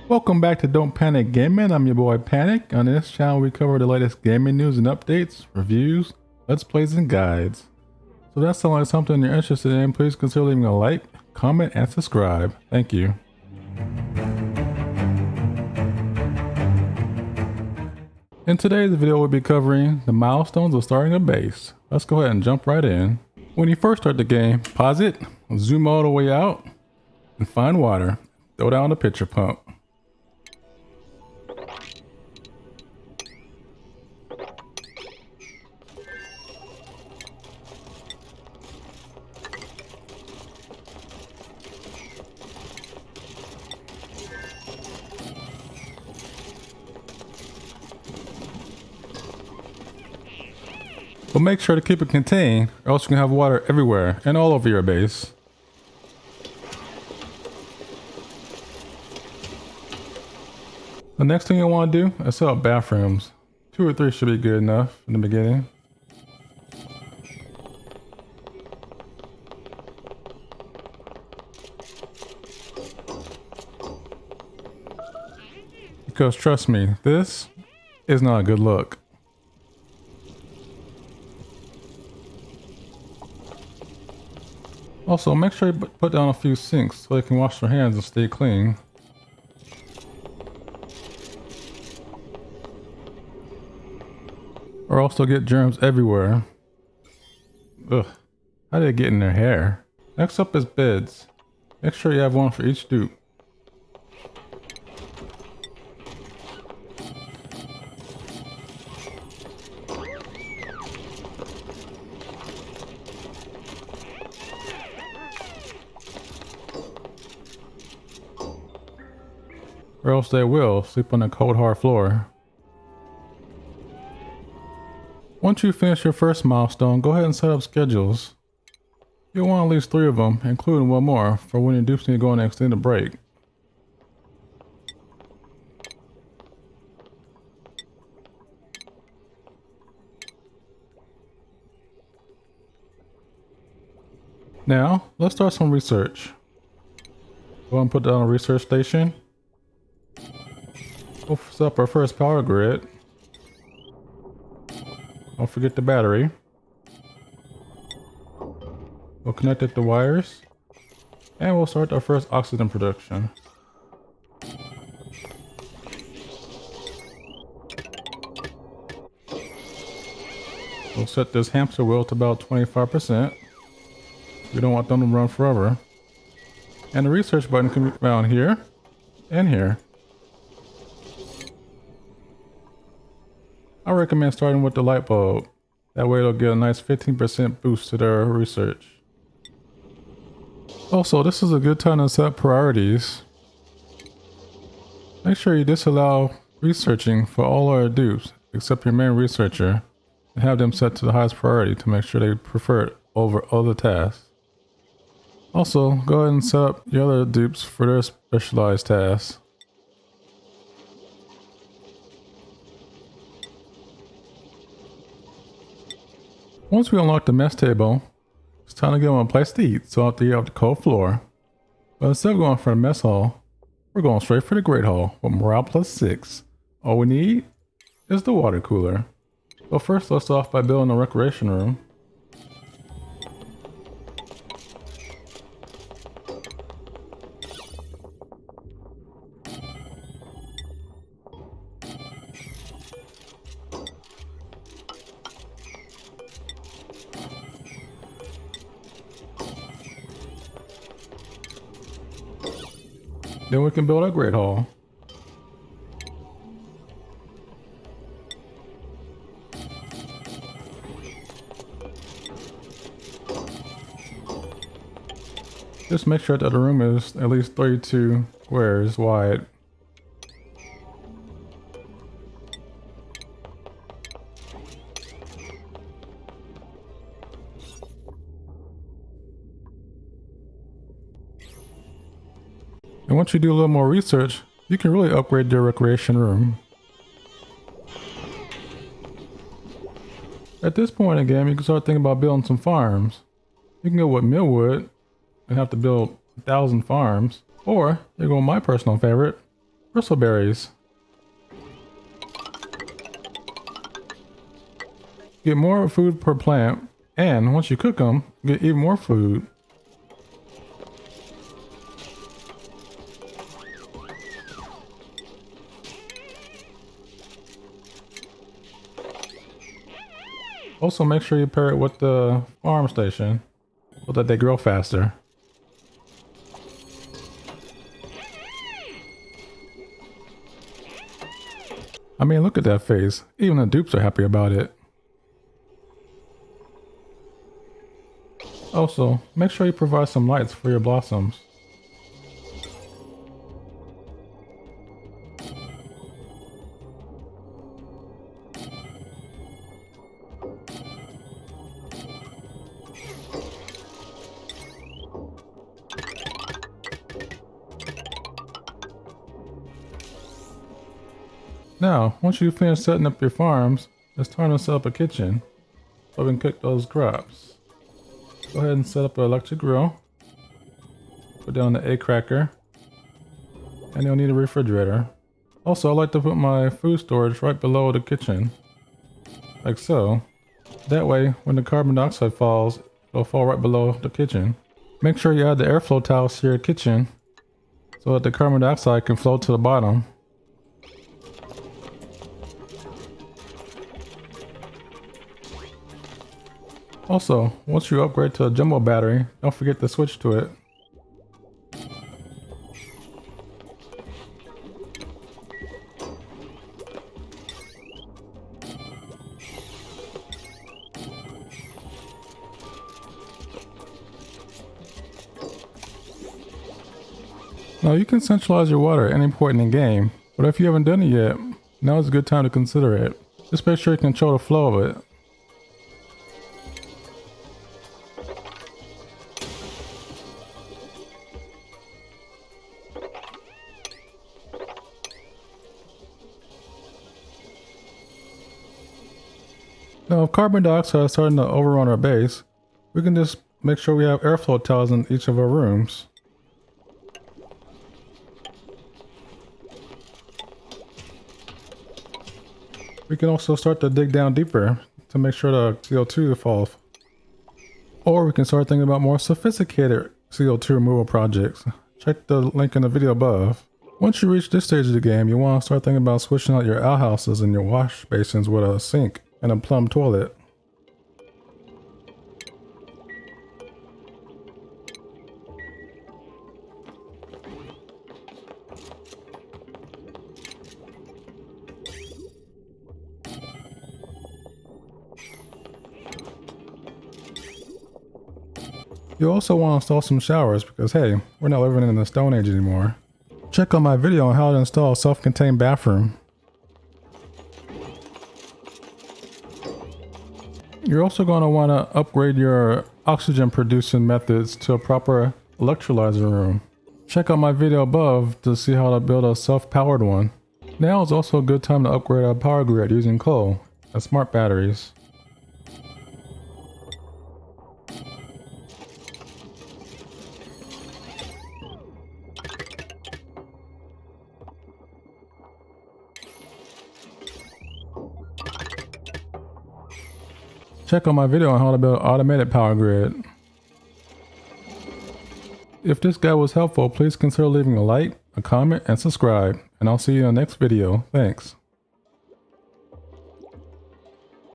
Welcome back to Don't Panic Gaming. I'm your boy Panic. On this channel, we cover the latest gaming news and updates, reviews, let's plays, and guides. So if that sounds like something you're interested in, please consider leaving a like, comment, and subscribe. Thank you. In today's video, we'll be covering the milestones of starting a base. Let's go ahead and jump right in. When you first start the game, pause it, zoom all the way out, and find water. Throw down the pitcher pump. But make sure to keep it contained, or else you can have water everywhere and all over your base. The next thing you want to do is set up bathrooms. 2 or 3 should be good enough in the beginning. Because trust me, this is not a good look. Also, make sure you put down a few sinks so they can wash their hands and stay clean. Or else they'll get germs everywhere. Ugh, how did it get in their hair? Next up is beds. Make sure you have one for each dupe. Or else they will sleep on the cold hard floor. Once you finish your first milestone, go ahead and set up schedules. You'll want at least 3 of them, including one more for when your dupes need to go on an extended break. Now, let's start some research. Go ahead and put down a research station. We'll set up our first power grid. Don't forget the battery. We'll connect it to wires. And we'll start our first oxygen production. We'll set this hamster wheel to about 25%. We don't want them to run forever. And the research button can be found here and here. I recommend starting with the light bulb. That way it'll get a nice 15% boost to their research. Also, this is a good time to set priorities. Make sure you disallow researching for all our dupes except your main researcher and have them set to the highest priority to make sure they prefer it over other tasks. Also, go ahead and set up your other dupes for their specialized tasks. Once we unlock the mess table, it's time to get one place to eat, so I'll have to get off the cold floor. But instead of going for the mess hall, we're going straight for the great hall with morale plus 6. All we need is the water cooler. But first, let's start off by building a recreation room. Then we can build our great hall. Just make sure that the room is at least 32 squares wide. And once you do a little more research, you can really upgrade your recreation room. At this point in the game, you can start thinking about building some farms. You can go with Millwood and have to build 1,000 farms, or you go with my personal favorite, bristleberries. Get more food per plant, and once you cook them, get even more food. Also, make sure you pair it with the farm station so that they grow faster. I mean, look at that face. Even the dupes are happy about it. Also, make sure you provide some lights for your blossoms. Now, once you finish setting up your farms, it's time to set up a kitchen so we can cook those crops. Go ahead and set up an electric grill. Put down the egg cracker. And you'll need a refrigerator. Also, I like to put my food storage right below the kitchen. Like so. That way, when the carbon dioxide falls, it'll fall right below the kitchen. Make sure you add the airflow tiles to your kitchen so that the carbon dioxide can flow to the bottom. Also, once you upgrade to a jumbo battery, don't forget to switch to it. Now you can centralize your water at any point in the game, but if you haven't done it yet, now is a good time to consider it. Just make sure you control the flow of it. Now if carbon dioxide is starting to overrun our base, we can just make sure we have airflow tiles in each of our rooms. We can also start to dig down deeper to make sure the CO2 falls. Or we can start thinking about more sophisticated CO2 removal projects. Check the link in the video above. Once you reach this stage of the game, you want to start thinking about switching out your outhouses and your wash basins with a sink and a plumb toilet. You also want to install some showers because hey, we're not living in the Stone Age anymore. Check out my video on how to install a self-contained bathroom. You're also going to want to upgrade your oxygen producing methods to a proper electrolyzer room. Check out my video above to see how to build a self-powered one. Now is also a good time to upgrade our power grid using coal and smart batteries. Check out my video on how to build an automated power grid. If this guide was helpful, please consider leaving a like, a comment, and subscribe, and I'll see you in the next video. Thanks.